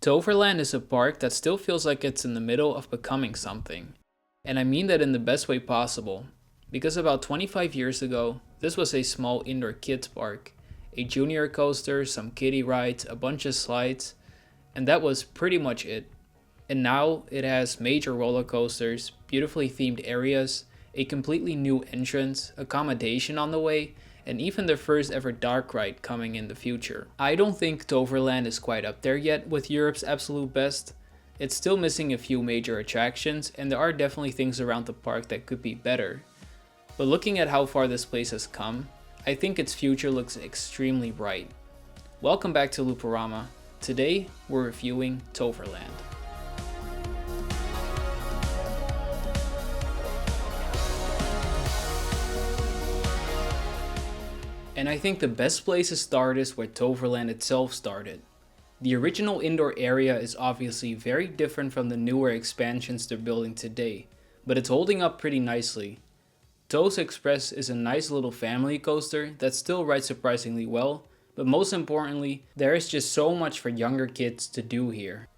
Toverland is a park that still feels like it's in the middle of becoming something. And I mean that in the best way possible. Because about 25 years ago, this was a small indoor kids park. A junior coaster, some kiddie rides, a bunch of slides, and that was pretty much it. And now it has major roller coasters, beautifully themed areas, a completely new entrance, accommodation on the way, and even the first ever dark ride coming in the future. I don't think Toverland is quite up there yet with Europe's absolute best. It's still missing a few major attractions, and there are definitely things around the park that could be better. But looking at how far this place has come, I think its future looks extremely bright. Welcome back to Looporama. Today, we're reviewing Toverland. And I think the best place to start is where Toverland itself started. The original indoor area is obviously very different from the newer expansions they're building today, but it's holding up pretty nicely. Toes Express is a nice little family coaster that still rides surprisingly well, but most importantly, there is just so much for younger kids to do here.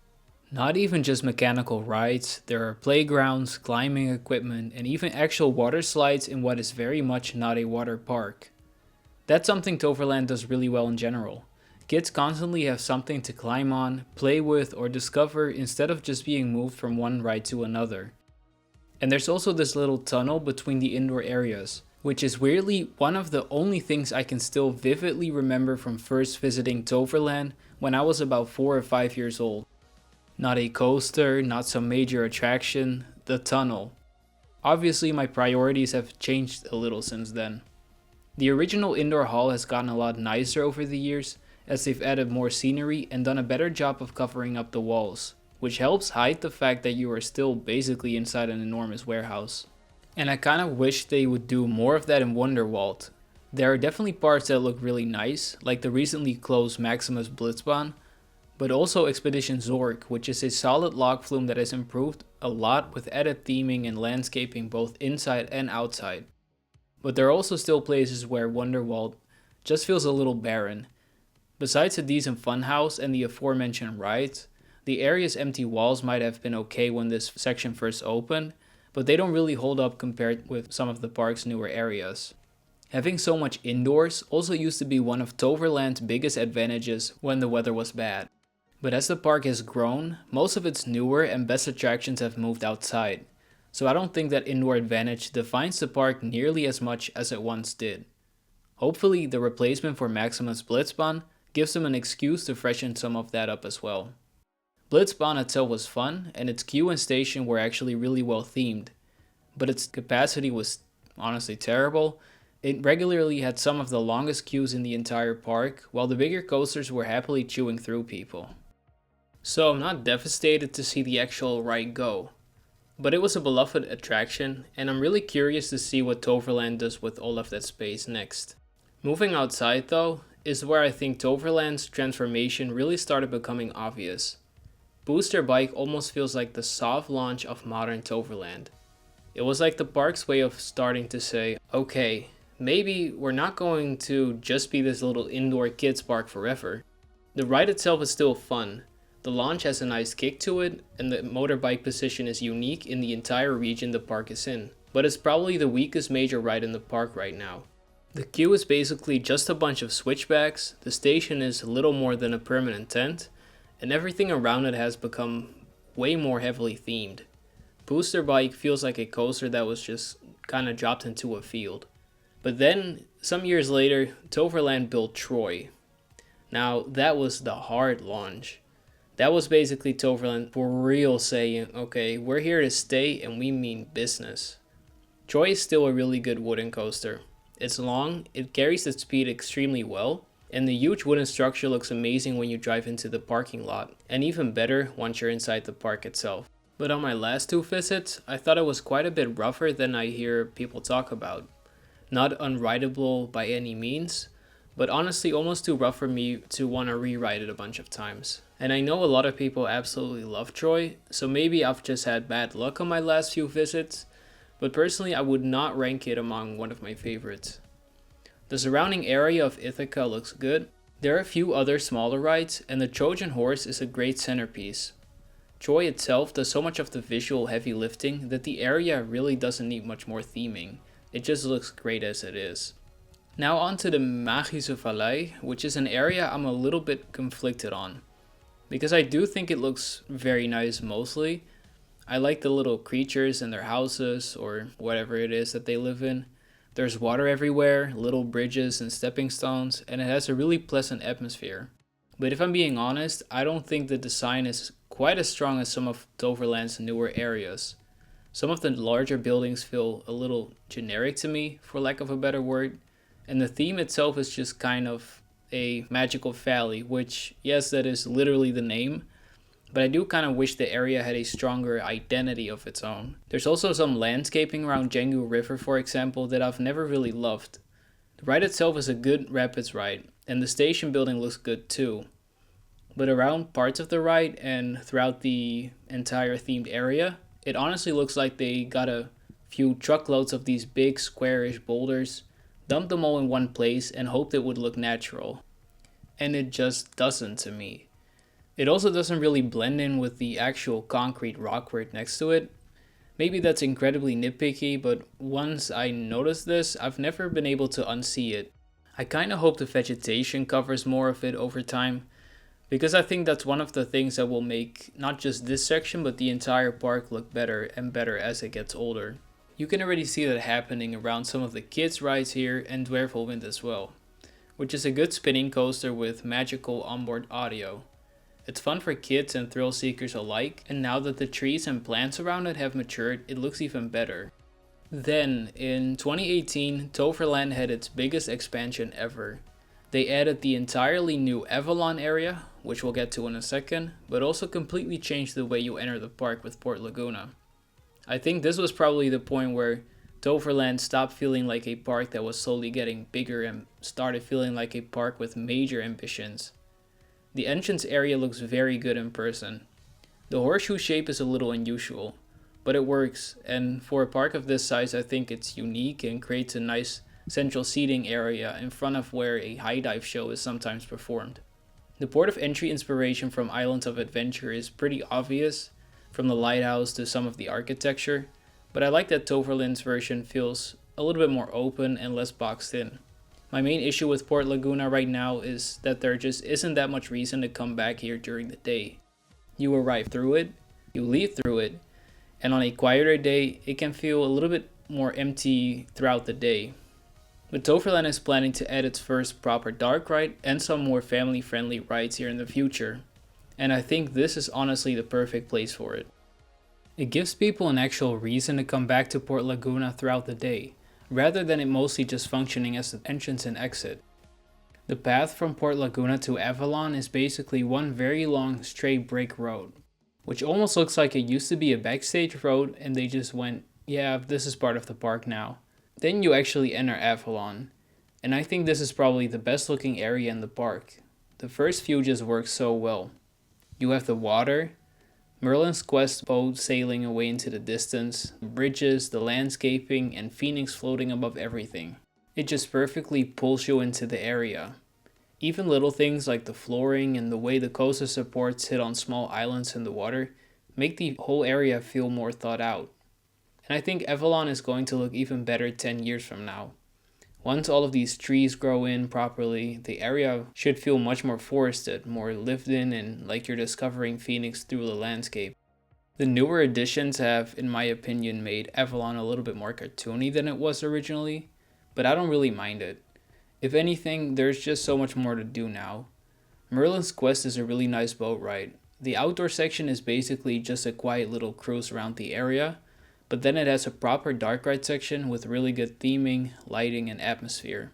Not even just mechanical rides, there are playgrounds, climbing equipment, and even actual water slides in what is very much not a water park. That's something Toverland does really well in general. Kids constantly have something to climb on, play with, or discover instead of just being moved from one ride to another. And there's also this little tunnel between the indoor areas, which is weirdly one of the only things I can still vividly remember from first visiting Toverland when I was about 4 or 5 years old. Not a coaster, not some major attraction, the tunnel. Obviously my priorities have changed a little since then. The original indoor hall has gotten a lot nicer over the years as they've added more scenery and done a better job of covering up the walls, which helps hide the fact that you are still basically inside an enormous warehouse. And I kinda wish they would do more of that in Wonderwalt. There are definitely parts that look really nice, like the recently closed Maximus Blitzbahn, but also Expedition Zork, which is a solid log flume that has improved a lot with added theming and landscaping both inside and outside. But there are also still places where Wonderwalt just feels a little barren. Besides a decent funhouse and the aforementioned rides, the area's empty walls might have been okay when this section first opened, but they don't really hold up compared with some of the park's newer areas. Having so much indoors also used to be one of Toverland's biggest advantages when the weather was bad. But as the park has grown, most of its newer and best attractions have moved outside. So I don't think that indoor advantage defines the park nearly as much as it once did. Hopefully the replacement for Maximus Blitzbahn gives them an excuse to freshen some of that up as well. Blitzbahn itself was fun, and its queue and station were actually really well themed, but its capacity was honestly terrible. It regularly had some of the longest queues in the entire park, while the bigger coasters were happily chewing through people. So I'm not devastated to see the actual ride go. But it was a beloved attraction, and I'm really curious to see what Toverland does with all of that space next. Moving outside though, is where I think Toverland's transformation really started becoming obvious. Booster Bike almost feels like the soft launch of modern Toverland. It was like the park's way of starting to say, okay, maybe we're not going to just be this little indoor kids park forever. The ride itself is still fun. The launch has a nice kick to it, and the motorbike position is unique in the entire region the park is in, but it's probably the weakest major ride in the park right now. The queue is basically just a bunch of switchbacks, the station is little more than a permanent tent, and everything around it has become way more heavily themed. Booster Bike feels like a coaster that was just kinda dropped into a field. But then, some years later, Toverland built Troy. Now, that was the hard launch. That was basically Toverland for real saying, okay, we're here to stay and we mean business. Troy is still a really good wooden coaster. It's long, it carries its speed extremely well, and the huge wooden structure looks amazing when you drive into the parking lot, and even better once you're inside the park itself. But on my last 2 visits, I thought it was quite a bit rougher than I hear people talk about. Not unrideable by any means, but honestly almost too rough for me to want to rewrite it a bunch of times. And I know a lot of people absolutely love Troy, so maybe I've just had bad luck on my last few visits, but personally I would not rank it among one of my favorites. The surrounding area of Ithaca looks good, There are a few other smaller rides, and the Trojan Horse is a great centerpiece. Troy itself does so much of the visual heavy lifting that the area really doesn't need much more theming. It just looks great as it is. Now on to the Magische Vallei, which is an area I'm a little bit conflicted on. Because I do think it looks very nice mostly. I like the little creatures and their houses, or whatever it is that they live in. There's water everywhere, little bridges and stepping stones, and it has a really pleasant atmosphere. But if I'm being honest, I don't think the design is quite as strong as some of Toverland's newer areas. Some of the larger buildings feel a little generic to me, for lack of a better word, and the theme itself is just kind of a magical valley, which, yes, that is literally the name, but I do kind of wish the area had a stronger identity of its own. There's also some landscaping around Janggu River, for example, that I've never really loved. The ride itself is a good rapids ride, and the station building looks good too. But around parts of the ride and throughout the entire themed area, it honestly looks like they got a few truckloads of these big squarish boulders, dumped them all in one place, and hoped it would look natural. And it just doesn't to me. It also doesn't really blend in with the actual concrete rockwork next to it. Maybe that's incredibly nitpicky, but once I noticed this, I've never been able to unsee it. I kinda hope the vegetation covers more of it over time, because I think that's one of the things that will make not just this section but the entire park look better and better as it gets older. You can already see that happening around some of the kids' rides here and Dwervelwind as well, which is a good spinning coaster with magical onboard audio. It's fun for kids and thrill seekers alike, and now that the trees and plants around it have matured, it looks even better. Then, in 2018, Toverland had its biggest expansion ever. They added the entirely new Avalon area, which we'll get to in a second, but also completely changed the way you enter the park with Port Laguna. I think this was probably the point where Toverland stopped feeling like a park that was slowly getting bigger and started feeling like a park with major ambitions. The entrance area looks very good in person. The horseshoe shape is a little unusual, but it works, and for a park of this size I think it's unique and creates a nice central seating area in front of where a high dive show is sometimes performed. The port of entry inspiration from Islands of Adventure is pretty obvious, from the lighthouse to some of the architecture, but I like that Toverland's version feels a little bit more open and less boxed in. My main issue with Port Laguna right now is that there just isn't that much reason to come back here during the day. You arrive through it, you leave through it, and on a quieter day, it can feel a little bit more empty throughout the day. But Toverland is planning to add its first proper dark ride and some more family-friendly rides here in the future, and I think this is honestly the perfect place for it. It gives people an actual reason to come back to Port Laguna throughout the day, rather than it mostly just functioning as the entrance and exit. The path from Port Laguna to Avalon is basically one very long straight brick road, which almost looks like it used to be a backstage road and they just went, yeah, this is part of the park now. Then you actually enter Avalon, and I think this is probably the best looking area in the park. The first view just works so well. You have the water, Merlin's Quest boat sailing away into the distance, the bridges, the landscaping, and Fenix floating above everything. It just perfectly pulls you into the area. Even little things like the flooring and the way the coaster supports hit on small islands in the water make the whole area feel more thought out. And I think Avalon is going to look even better 10 years from now. Once all of these trees grow in properly, the area should feel much more forested, more lived in, and like you're discovering Fenix through the landscape. The newer additions have, in my opinion, made Avalon a little bit more cartoony than it was originally, but I don't really mind it. If anything, there's just so much more to do now. Merlin's Quest is a really nice boat ride. The outdoor section is basically just a quiet little cruise around the area, but then it has a proper dark ride section with really good theming, lighting, and atmosphere.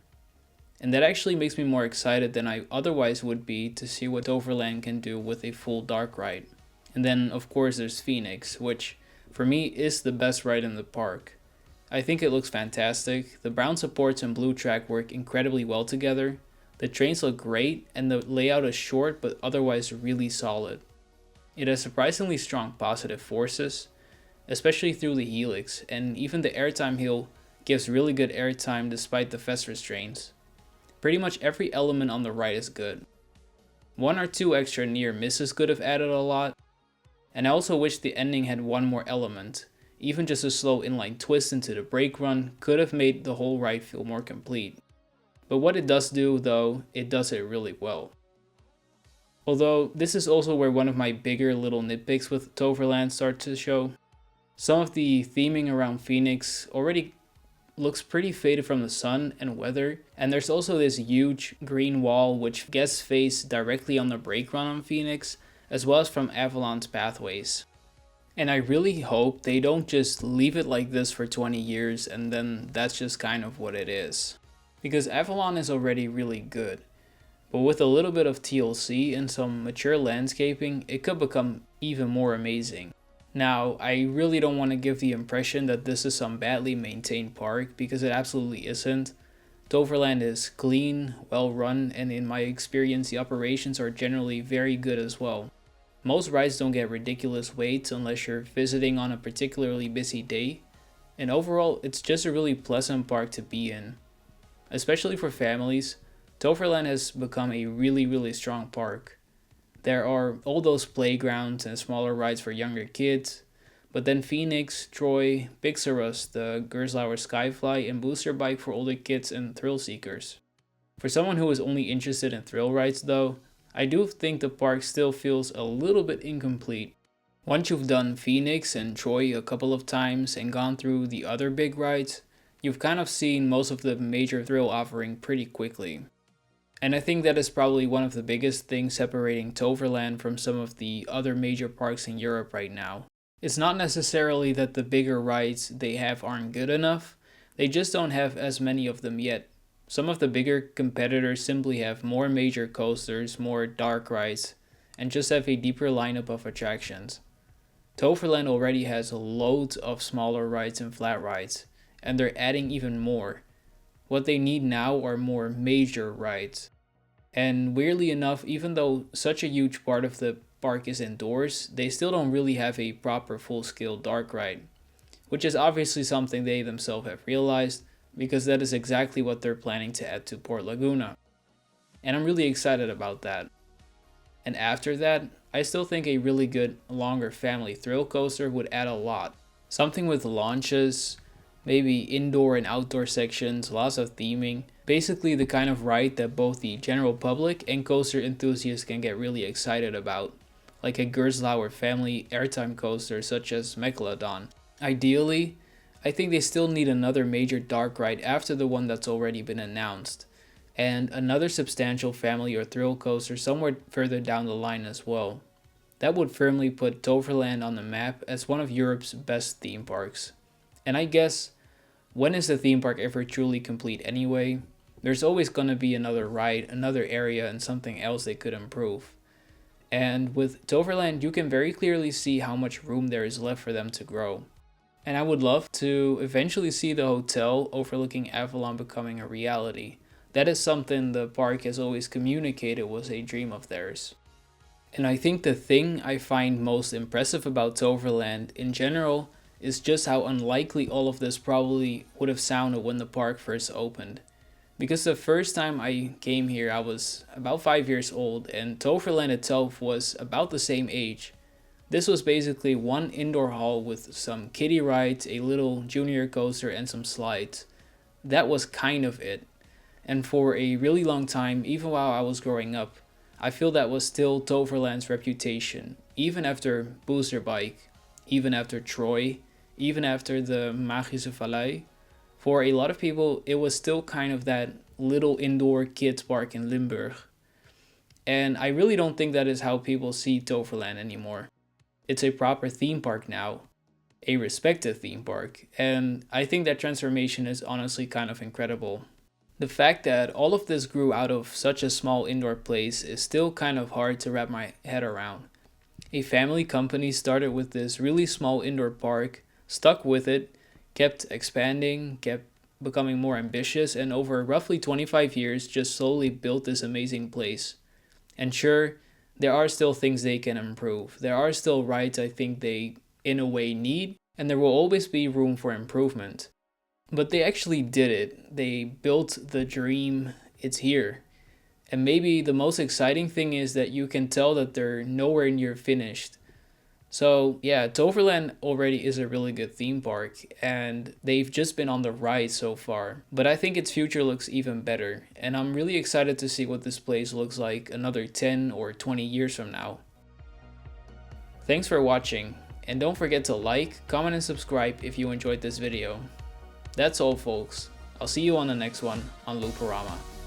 And that actually makes me more excited than I otherwise would be to see what Toverland can do with a full dark ride. And then of course there's Fenix, which for me is the best ride in the park. I think it looks fantastic, the brown supports and blue track work incredibly well together, the trains look great, and the layout is short but otherwise really solid. It has surprisingly strong positive forces, especially through the helix, and even the airtime hill gives really good airtime despite the fast restraints. Pretty much every element on the ride is good. One or two extra near misses could have added a lot, and I also wish the ending had one more element. Even just a slow inline twist into the brake run could have made the whole ride feel more complete. But what it does do though, it does it really well. Although this is also where one of my bigger little nitpicks with Toverland start to show. Some of the theming around Fenix already looks pretty faded from the sun and weather, and there's also this huge green wall which guests face directly on the brake run on Fenix, as well as from Avalon's pathways. And I really hope they don't just leave it like this for 20 years and then that's just kind of what it is. Because Avalon is already really good, but with a little bit of TLC and some mature landscaping, it could become even more amazing. Now, I really don't want to give the impression that this is some badly maintained park, because it absolutely isn't. Toverland is clean, well run, and in my experience the operations are generally very good as well. Most rides don't get ridiculous waits unless you're visiting on a particularly busy day, and overall it's just a really pleasant park to be in. Especially for families, Toverland has become a really strong park. There are all those playgrounds and smaller rides for younger kids, but then Fenix, Troy, Pixarus, the Gerstlauer Skyfly, and Booster Bike for older kids and thrill seekers. For someone who is only interested in thrill rides though, I do think the park still feels a little bit incomplete. Once you've done Fenix and Troy a couple of times and gone through the other big rides, you've kind of seen most of the major thrill offering pretty quickly. And I think that is probably one of the biggest things separating Toverland from some of the other major parks in Europe right now. It's not necessarily that the bigger rides they have aren't good enough, they just don't have as many of them yet. Some of the bigger competitors simply have more major coasters, more dark rides, and just have a deeper lineup of attractions. Toverland already has loads of smaller rides and flat rides, and they're adding even more. What they need now are more major rides. And weirdly enough, even though such a huge part of the park is indoors, they still don't really have a proper full-scale dark ride, which is obviously something they themselves have realized, because that is exactly what they're planning to add to Port Laguna. And I'm really excited about that. And after that, I still think a really good, longer family thrill coaster would add a lot. Something with launches, maybe indoor and outdoor sections, lots of theming. Basically the kind of ride that both the general public and coaster enthusiasts can get really excited about. Like a Gerstlauer family airtime coaster such as Megalodon. Ideally, I think they still need another major dark ride after the one that's already been announced. And another substantial family or thrill coaster somewhere further down the line as well. That would firmly put Toverland on the map as one of Europe's best theme parks. And I guess, when is the theme park ever truly complete anyway? There's always gonna be another ride, another area, and something else they could improve. And with Toverland, you can very clearly see how much room there is left for them to grow. And I would love to eventually see the hotel overlooking Avalon becoming a reality. That is something the park has always communicated was a dream of theirs. And I think the thing I find most impressive about Toverland in general is just how unlikely all of this probably would have sounded when the park first opened. Because the first time I came here I was about 5 years old and Toverland itself was about the same age. This was basically one indoor hall with some kiddie rides, a little junior coaster, and some slides. That was kind of it. And for a really long time, even while I was growing up, I feel that was still Toverland's reputation. Even after Booster Bike, even after Troy, even after the Magische Vallei. For a lot of people, it was still kind of that little indoor kids park in Limburg. And I really don't think that is how people see Toverland anymore. It's a proper theme park now, a respected theme park, and I think that transformation is honestly kind of incredible. The fact that all of this grew out of such a small indoor place is still kind of hard to wrap my head around. A family company started with this really small indoor park, stuck with it, kept expanding, kept becoming more ambitious, and over roughly 25 years just slowly built this amazing place. And sure, there are still things they can improve. There are still rides I think they, in a way, need, and there will always be room for improvement. But they actually did it. They built the dream it's here. And maybe the most exciting thing is that you can tell that they're nowhere near finished. So yeah, Toverland already is a really good theme park, and they've just been on the ride so far. But I think its future looks even better, and I'm really excited to see what this place looks like another 10 or 20 years from now. Thanks for watching, and don't forget to like, comment, and subscribe if you enjoyed this video. That's all folks, I'll see you on the next one on Looporama.